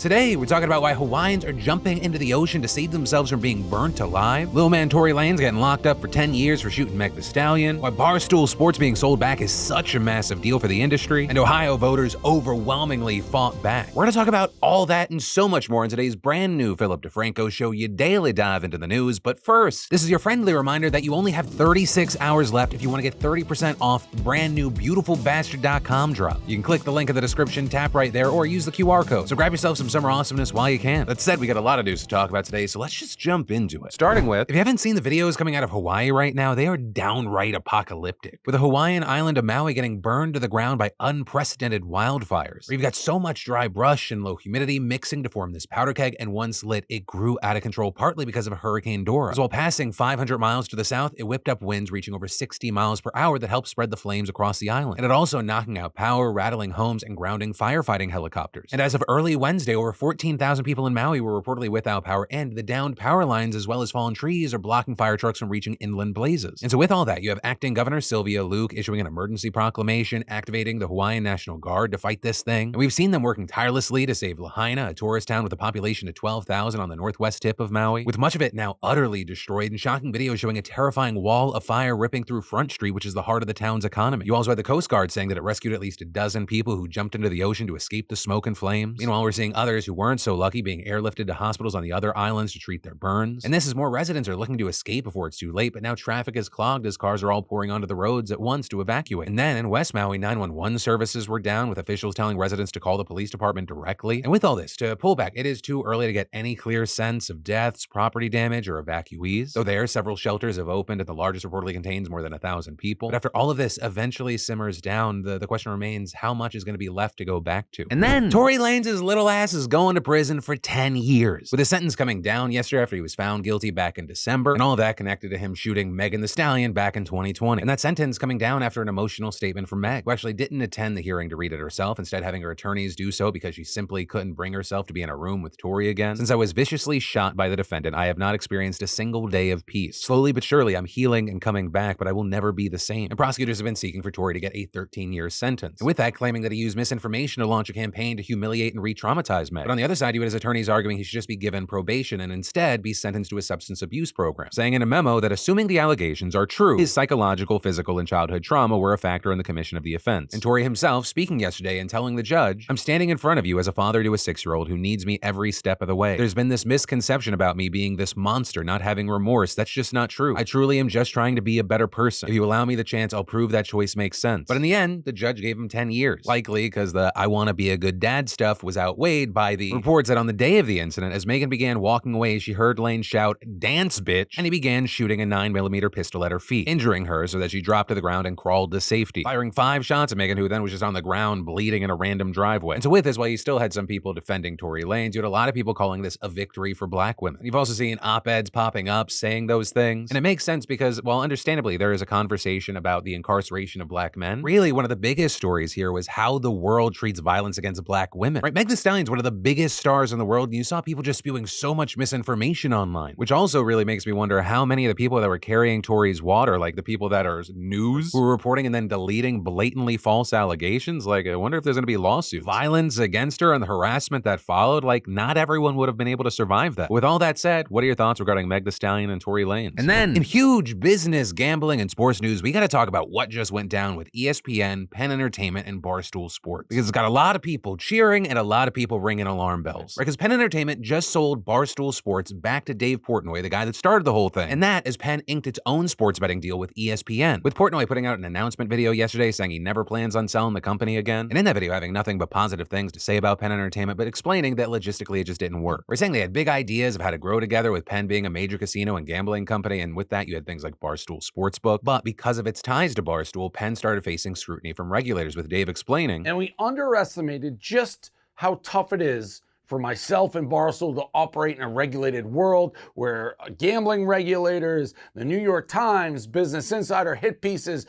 Today, we're talking about why Hawaiians are jumping into the ocean to save themselves from being burnt alive, Lil Man Tory Lanez getting locked up for 10 years for shooting Meg Thee Stallion, why Barstool Sports being sold back is such a massive deal for the industry, and Ohio voters overwhelmingly fought back. We're gonna talk about all that and so much more in today's brand new Philip DeFranco show, you daily dive into the news. But first, this is your friendly reminder that you only have 36 hours left if you want to get 30% off the brand new beautifulbastard.com drop. You can click the link in the description, tap right there, or use the QR code. So grab yourself some summer awesomeness while you can. That said, we got a lot of news to talk about today, so let's just jump into it. Starting with, if you haven't seen the videos coming out of Hawaii right now, they are downright apocalyptic. With the Hawaiian island of Maui getting burned to the ground by unprecedented wildfires, where you've got so much dry brush and low humidity mixing to form this powder keg, and once lit, it grew out of control partly because of Hurricane Dora. As while passing 500 miles to the south, it whipped up winds reaching over 60 miles per hour that helped spread the flames across the island. And it also knocking out power, rattling homes, and grounding firefighting helicopters. And as of early Wednesday, over 14,000 people in Maui were reportedly without power, and the downed power lines as well as fallen trees are blocking fire trucks from reaching inland blazes. And so with all that, you have acting Governor Sylvia Luke issuing an emergency proclamation, activating the Hawaiian National Guard to fight this thing. And we've seen them working tirelessly to save Lahaina, a tourist town with a population of 12,000 on the northwest tip of Maui, with much of it now utterly destroyed, and shocking videos showing a terrifying wall of fire ripping through Front Street, which is the heart of the town's economy. You also had the Coast Guard saying that it rescued at least a dozen people who jumped into the ocean to escape the smoke and flames. Meanwhile, we're seeing others who weren't so lucky being airlifted to hospitals on the other islands to treat their burns. And this is more residents are looking to escape before it's too late, but now traffic is clogged as cars are all pouring onto the roads at once to evacuate. And then in West Maui, 911 services were down, with officials telling residents to call the police department directly. And with all this, to pull back, it is too early to get any clear sense of deaths, property damage, or evacuees. Though there, several shelters have opened, and the largest reportedly contains more than 1,000 people. But after all of this eventually simmers down, the question remains, how much is going to be left to go back to? And then Tory Lanez's little ass is going to prison for 10 years, with his sentence coming down yesterday after he was found guilty back in December, and all of that connected to him shooting Megan Thee Stallion back in 2020. And that sentence coming down after an emotional statement from Meg, who actually didn't attend the hearing to read it herself, instead having her attorneys do so because she simply couldn't bring herself to be in a room with Tory again. Since I was viciously shot by the defendant, I have not experienced a single day of peace. Slowly but surely, I'm healing and coming back, but I will never be the same. And prosecutors have been seeking for Tory to get a 13-year sentence, and with that claiming that he used misinformation to launch a campaign to humiliate and re-traumatize Meg. But on the other side, you had his attorneys arguing he should just be given probation and instead be sentenced to a substance abuse program, saying in a memo that assuming the allegations are true, his psychological, physical, and childhood trauma were a factor in the commission of the offense. And Tory himself speaking yesterday and telling the judge, "I'm standing in front of you as a father to a 6-year-old who needs me every step of the way. There's been this misconception about me being this monster, not having remorse. That's just not true. I truly am just trying to be a better person. If you allow me the chance, I'll prove that choice makes sense." But in the end, the judge gave him 10 years, likely because the "I want to be a good dad" stuff was outweighed by the reports that on the day of the incident, as Megan began walking away, she heard Lane shout, "Dance, bitch," and he began shooting a 9mm pistol at her feet, injuring her so that she dropped to the ground and crawled to safety, firing 5 shots at Megan, who then was just on the ground bleeding in a random driveway. And so with this, while you still had some people defending Tory Lanez, you had a lot of people calling this a victory for black women. You've also seen op-eds popping up saying those things, and it makes sense because, while understandably there is a conversation about the incarceration of black men, really one of the biggest stories here was how the world treats violence against black women. Right? Meg Thee Stallion's one of the biggest stars in the world, and you saw people just spewing so much misinformation online, which also really makes me wonder how many of the people that were carrying Tory's water, like the people that are news, who were reporting and then deleting blatantly false allegations, like I wonder if there's going to be lawsuits. Violence against her and the harassment that followed, like not everyone would have been able to survive that. With all that said, what are your thoughts regarding Meg Thee Stallion and Tory Lanez? And then, in huge business, gambling, and sports news, we got to talk about what just went down with ESPN, Penn Entertainment, and Barstool Sports, because it's got a lot of people cheering and a lot of people ringing alarm bells. Right? Because Penn Entertainment just sold Barstool Sports back to Dave Portnoy, the guy that started the whole thing. And that as Penn inked its own sports betting deal with ESPN, with Portnoy putting out an announcement video yesterday saying he never plans on selling the company again. And in that video, having nothing but positive things to say about Penn Entertainment, but explaining that logistically it just didn't work. We're saying they had big ideas of how to grow together, with Penn being a major casino and gambling company, and with that you had things like Barstool Sportsbook. But because of its ties to Barstool, Penn started facing scrutiny from regulators, with Dave explaining, "And we underestimated just how tough it is for myself and Barstool to operate in a regulated world where gambling regulators, the New York Times, Business Insider, hit pieces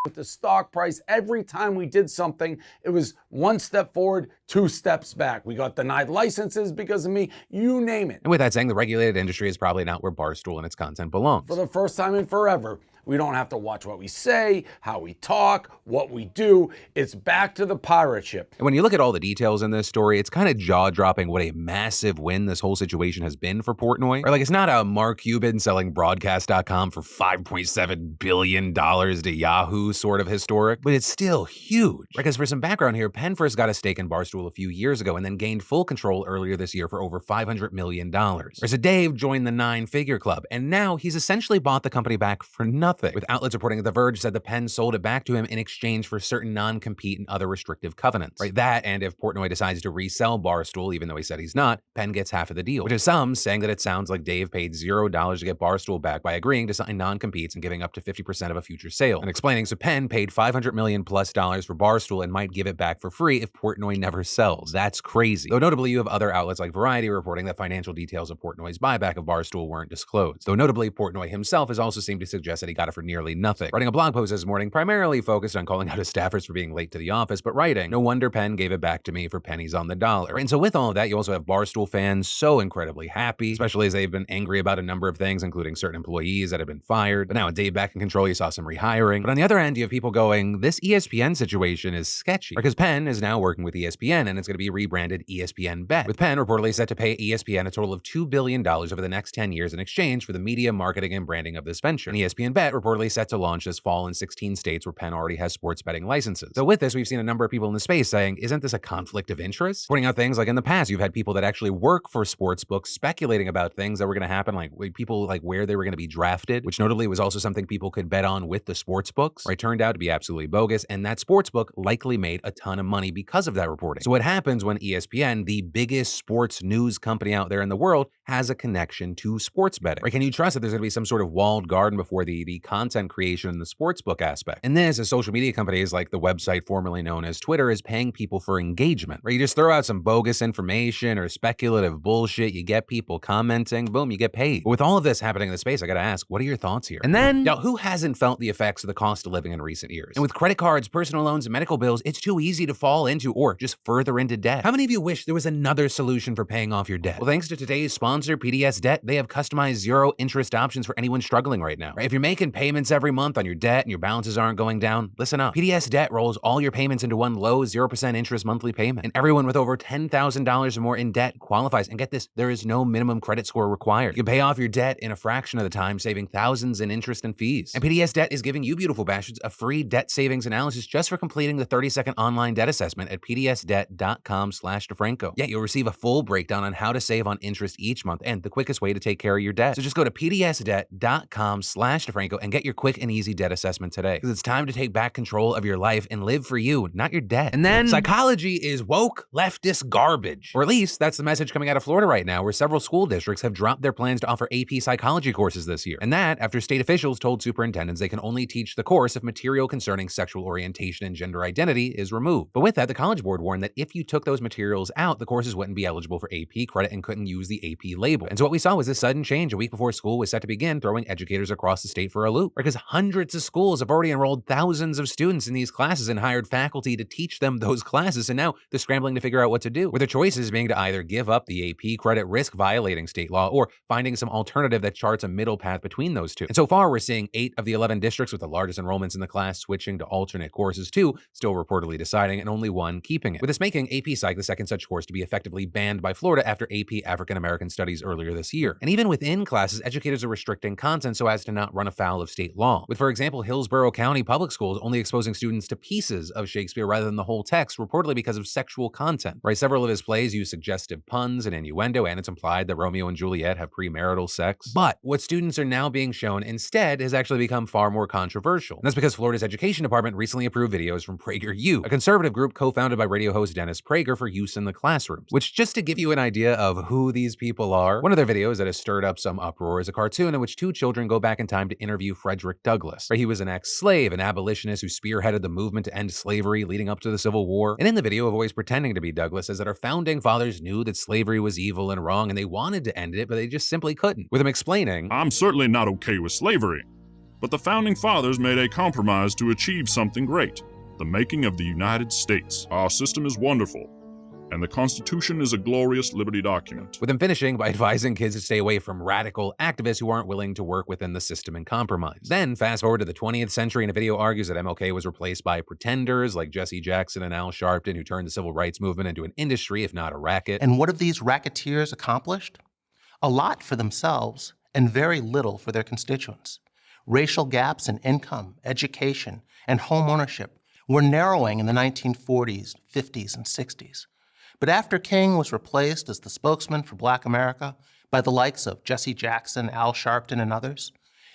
with the stock price. Every time we did something, it was one step forward, 2 steps back. We got denied licenses because of me, you name it." And with that saying, the regulated industry is probably not where Barstool and its content belongs. For the first time in forever, We don't have to watch what we say, how we talk, what we do. It's back to the pirate ship. And when you look at all the details in this story, it's kind of jaw-dropping what a massive win this whole situation has been for Portnoy. Or like, it's not a Mark Cuban selling broadcast.com for $5.7 billion to Yahoo sort of historic, but it's still huge. Because for some background here, Penn first got a stake in Barstool a few years ago and then gained full control earlier this year for over $500 million. Whereas Dave joined the nine-figure club, and now he's essentially bought the company back for nothing, with outlets reporting that The Verge said the Penn sold it back to him in exchange for certain non-compete and other restrictive covenants. Right, that, and if Portnoy decides to resell Barstool, even though he said he's not, Penn gets half of the deal, which is some saying that it sounds like Dave paid $0 to get Barstool back by agreeing to sign non-competes and giving up to 50% of a future sale, and explaining so Penn paid $500 million plus for Barstool and might give it back for free if Portnoy never sells. That's crazy. Though notably, you have other outlets like Variety reporting that financial details of Portnoy's buyback of Barstool weren't disclosed. Though notably, Portnoy himself has also seemed to suggest that he got it for nearly nothing, writing a blog post this morning primarily focused on calling out his staffers for being late to the office, but writing, "No wonder Penn gave it back to me for pennies on the dollar." And so with all of that, you also have Barstool fans so incredibly happy, especially as they've been angry about a number of things, including certain employees that have been fired. But now with Dave back in control, you saw some rehiring. But on the other end, you have people going, this ESPN situation is sketchy, because Penn is now working with ESPN and it's going to be rebranded ESPN Bet, with Penn reportedly set to pay ESPN a total of $2 billion over the next 10 years in exchange for the media, marketing, and branding of this venture. And ESPN Bet reportedly set to launch this fall in 16 states where Penn already has sports betting licenses. So with this, we've seen a number of people in the space saying, isn't this a conflict of interest? Pointing out things like in the past, you've had people that actually work for sports books speculating about things that were going to happen, like people like where they were going to be drafted, which notably was also something people could bet on with the sports books, right? Turned out to be absolutely bogus, and that sports book likely made a ton of money because of that reporting. So what happens when ESPN, the biggest sports news company out there in the world, has a connection to sports betting? Right? Can you trust that there's going to be some sort of walled garden before the content creation and the sports book aspect? And this, as social media companies like the website formerly known as Twitter is paying people for engagement, right? You just throw out some bogus information or speculative bullshit, you get people commenting, boom, you get paid. But with all of this happening in the space, I gotta ask, what are your thoughts here? And then, now, who hasn't felt the effects of the cost of living in recent years? And with credit cards, personal loans, and medical bills, it's too easy to fall into or just further into debt. How many of you wish there was another solution for paying off your debt? Well, thanks to today's sponsor, PDS Debt, they have customized zero interest options for anyone struggling right now. Right? If you're making payments every month on your debt and your balances aren't going down, listen up. PDS Debt rolls all your payments into one low 0% interest monthly payment. And everyone with over $10,000 or more in debt qualifies. And get this, there is no minimum credit score required. You can pay off your debt in a fraction of the time, saving thousands in interest and fees. And PDS Debt is giving you beautiful bastards a free debt savings analysis just for completing the 30-second online debt assessment at pdsdebt.com/DeFranco. Yeah, you'll receive a full breakdown on how to save on interest each month and the quickest way to take care of your debt. So just go to pdsdebt.com/DeFranco and get your quick and easy debt assessment today. Because it's time to take back control of your life and live for you, not your debt. And then psychology is woke leftist garbage. Or at least that's the message coming out of Florida right now, where several school districts have dropped their plans to offer AP psychology courses this year. And that after state officials told superintendents they can only teach the course if material concerning sexual orientation and gender identity is removed. But with that, the College Board warned that if you took those materials out, the courses wouldn't be eligible for AP credit and couldn't use the AP label. And so what we saw was this sudden change a week before school was set to begin, throwing educators across the state for a loop. Because hundreds of schools have already enrolled thousands of students in these classes and hired faculty to teach them those classes, and now they're scrambling to figure out what to do, with the choices being to either give up the AP credit, risk violating state law, or finding some alternative that charts a middle path between those two. And so far, we're seeing 8 of the 11 districts with the largest enrollments in the class switching to alternate courses, 2 still reportedly deciding, and only 1 keeping it. With this making AP Psych the second such course to be effectively banned by Florida after AP African American Studies earlier this year. And even within classes, educators are restricting content so as to not run afoul of state law. With, for example, Hillsborough County Public Schools only exposing students to pieces of Shakespeare rather than the whole text, reportedly because of sexual content. Right, several of his plays use suggestive puns and innuendo, and it's implied that Romeo and Juliet have premarital sex. But what students are now being shown instead has actually become far more controversial. And that's because Florida's education department recently approved videos from PragerU, a conservative group co-founded by radio host Dennis Prager, for use in the classrooms. Which, just to give you an idea of who these people are, one of their videos that has stirred up some uproar is a cartoon in which 2 children go back in time to interview Frederick Douglass. Right, he was an ex-slave, an abolitionist who spearheaded the movement to end slavery leading up to the Civil War. And in the video of always pretending to be Douglass says that our founding fathers knew that slavery was evil and wrong and they wanted to end it, but they just simply couldn't. With him explaining, I'm certainly not okay with slavery, but the founding fathers made a compromise to achieve something great, the making of the United States. Our system is wonderful, and the Constitution is a glorious liberty document. With him finishing by advising kids to stay away from radical activists who aren't willing to work within the system and compromise. Then, fast forward to the 20th century, and a video argues that MLK was replaced by pretenders like Jesse Jackson and Al Sharpton, who turned the civil rights movement into an industry, if not a racket. And what have these racketeers accomplished? A lot for themselves and very little for their constituents. Racial gaps in income, education, and home ownership were narrowing in the 1940s, 50s, and 60s. But after King was replaced as the spokesman for Black America by the likes of Jesse Jackson, Al Sharpton, and others,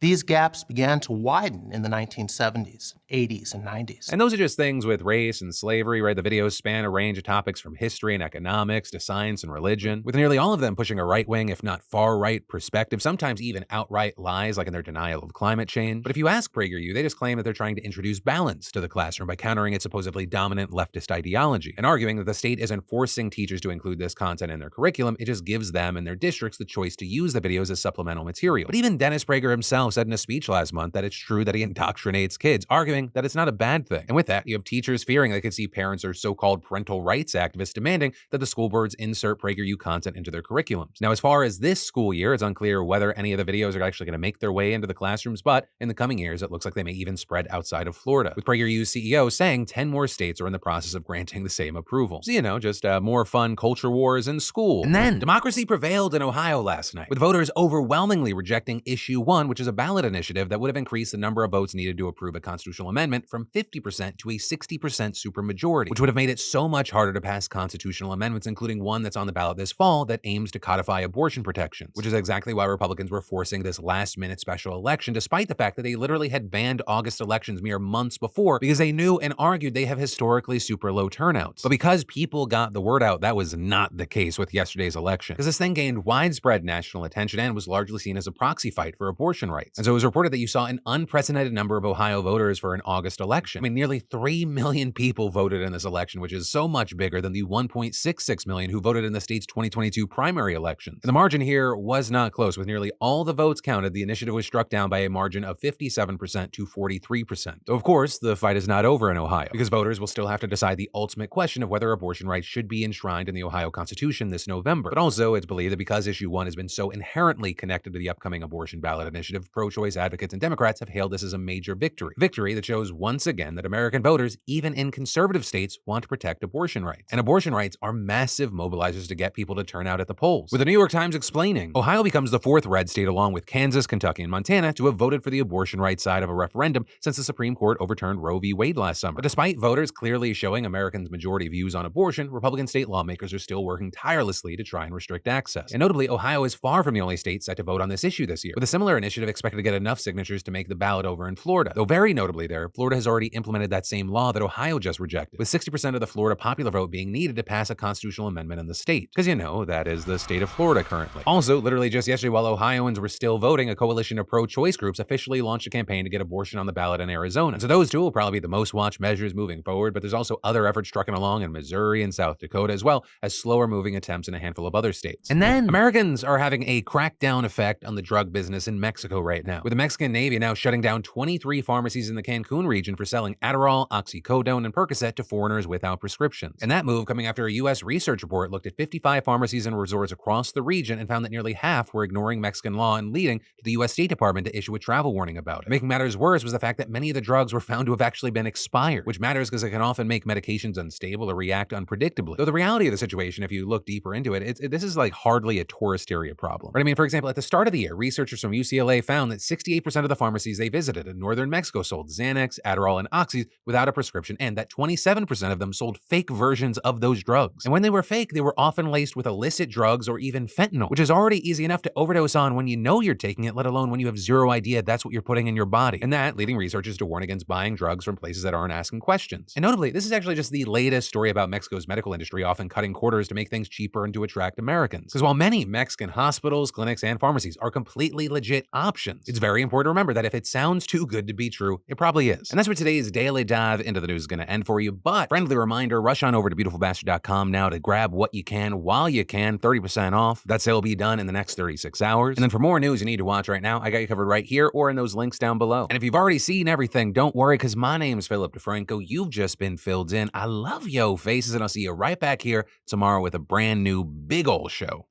these gaps began to widen in the 1970s, 80s, and 90s. And those are just things with race and slavery, right? The videos span a range of topics from history and economics to science and religion, with nearly all of them pushing a right-wing, if not far-right perspective, sometimes even outright lies, like in their denial of climate change. But if you ask PragerU, they just claim that they're trying to introduce balance to the classroom by countering its supposedly dominant leftist ideology, and arguing that the state isn't forcing teachers to include this content in their curriculum, it just gives them and their districts the choice to use the videos as supplemental material. But even Dennis Prager himself said in a speech last month that it's true that he indoctrinates kids, arguing that it's not a bad thing. And with that, you have teachers fearing they could see parents or so-called parental rights activists demanding that the school boards insert PragerU content into their curriculums. Now, as far as this school year, it's unclear whether any of the videos are actually going to make their way into the classrooms, but in the coming years, it looks like they may even spread outside of Florida, with PragerU's CEO saying 10 more states are in the process of granting the same approval. So, just more fun culture wars in school. And then, democracy prevailed in Ohio last night, with voters overwhelmingly rejecting Issue 1, which is a ballot initiative that would have increased the number of votes needed to approve a constitutional amendment from 50% to a 60% supermajority, which would have made it so much harder to pass constitutional amendments, including one that's on the ballot this fall that aims to codify abortion protections, which is exactly why Republicans were forcing this last-minute special election, despite the fact that they literally had banned August elections mere months before because they knew and argued they have historically super low turnouts. But because people got the word out, that was not the case with yesterday's election, because this thing gained widespread national attention and was largely seen as a proxy fight for abortion rights. And so it was reported that you saw an unprecedented number of Ohio voters for an August election. I mean, nearly 3 million people voted in this election, which is so much bigger than the 1.66 million who voted in the state's 2022 primary elections. And the margin here was not close. With nearly all the votes counted, the initiative was struck down by a margin of 57% to 43%. So, of course, the fight is not over in Ohio, because voters will still have to decide the ultimate question of whether abortion rights should be enshrined in the Ohio Constitution this November. But also, it's believed that because Issue 1 has been so inherently connected to the upcoming abortion ballot initiative, pro-choice advocates and Democrats have hailed this as a major victory. Victory that shows once again that American voters, even in conservative states, want to protect abortion rights. And abortion rights are massive mobilizers to get people to turn out at the polls. With the New York Times explaining, Ohio becomes the fourth red state along with Kansas, Kentucky, and Montana to have voted for the abortion rights side of a referendum since the Supreme Court overturned Roe v. Wade last summer. But despite voters clearly showing Americans' majority views on abortion, Republican state lawmakers are still working tirelessly to try and restrict access. And notably, Ohio is far from the only state set to vote on this issue this year, with a similar initiative expected to get enough signatures to make the ballot over in Florida. Though very notably there, Florida has already implemented that same law that Ohio just rejected, with 60% of the Florida popular vote being needed to pass a constitutional amendment in the state. Because that is the state of Florida currently. Also, literally just yesterday, while Ohioans were still voting, a coalition of pro-choice groups officially launched a campaign to get abortion on the ballot in Arizona. And so those two will probably be the most watched measures moving forward, but there's also other efforts trucking along in Missouri and South Dakota, as well as slower moving attempts in a handful of other states. And then Americans are having a crackdown effect on the drug business in Mexico right now, with the Mexican Navy now shutting down 23 pharmacies in the Cancun region for selling Adderall, oxycodone, and Percocet to foreigners without prescriptions. And that move coming after a U.S. research report looked at 55 pharmacies and resorts across the region and found that nearly half were ignoring Mexican law and leading to the U.S. State Department to issue a travel warning about it. Making matters worse was the fact that many of the drugs were found to have actually been expired, which matters because it can often make medications unstable or react unpredictably. Though the reality of the situation, if you look deeper into it, this is like hardly a tourist area problem. Right? I mean, for example, at the start of the year, researchers from UCLA found that 68% of the pharmacies they visited in northern Mexico sold Xanax, Adderall, and Oxys without a prescription, and that 27% of them sold fake versions of those drugs. And when they were fake, they were often laced with illicit drugs or even fentanyl, which is already easy enough to overdose on when you know you're taking it, let alone when you have zero idea that's what you're putting in your body. And that leading researchers to warn against buying drugs from places that aren't asking questions. And notably, this is actually just the latest story about Mexico's medical industry often cutting corners to make things cheaper and to attract Americans. Because while many Mexican hospitals, clinics, and pharmacies are completely legit options, predictions. It's very important to remember that if it sounds too good to be true, it probably is. And that's where today's daily dive into the news is going to end for you. But friendly reminder, rush on over to beautifulbastard.com now to grab what you can while you can, 30% off. That sale will be done in the next 36 hours. And then for more news you need to watch right now, I got you covered right here or in those links down below. And if you've already seen everything, don't worry, because my name is Philip DeFranco. You've just been filled in. I love yo faces, and I'll see you right back here tomorrow with a brand new big ol' show.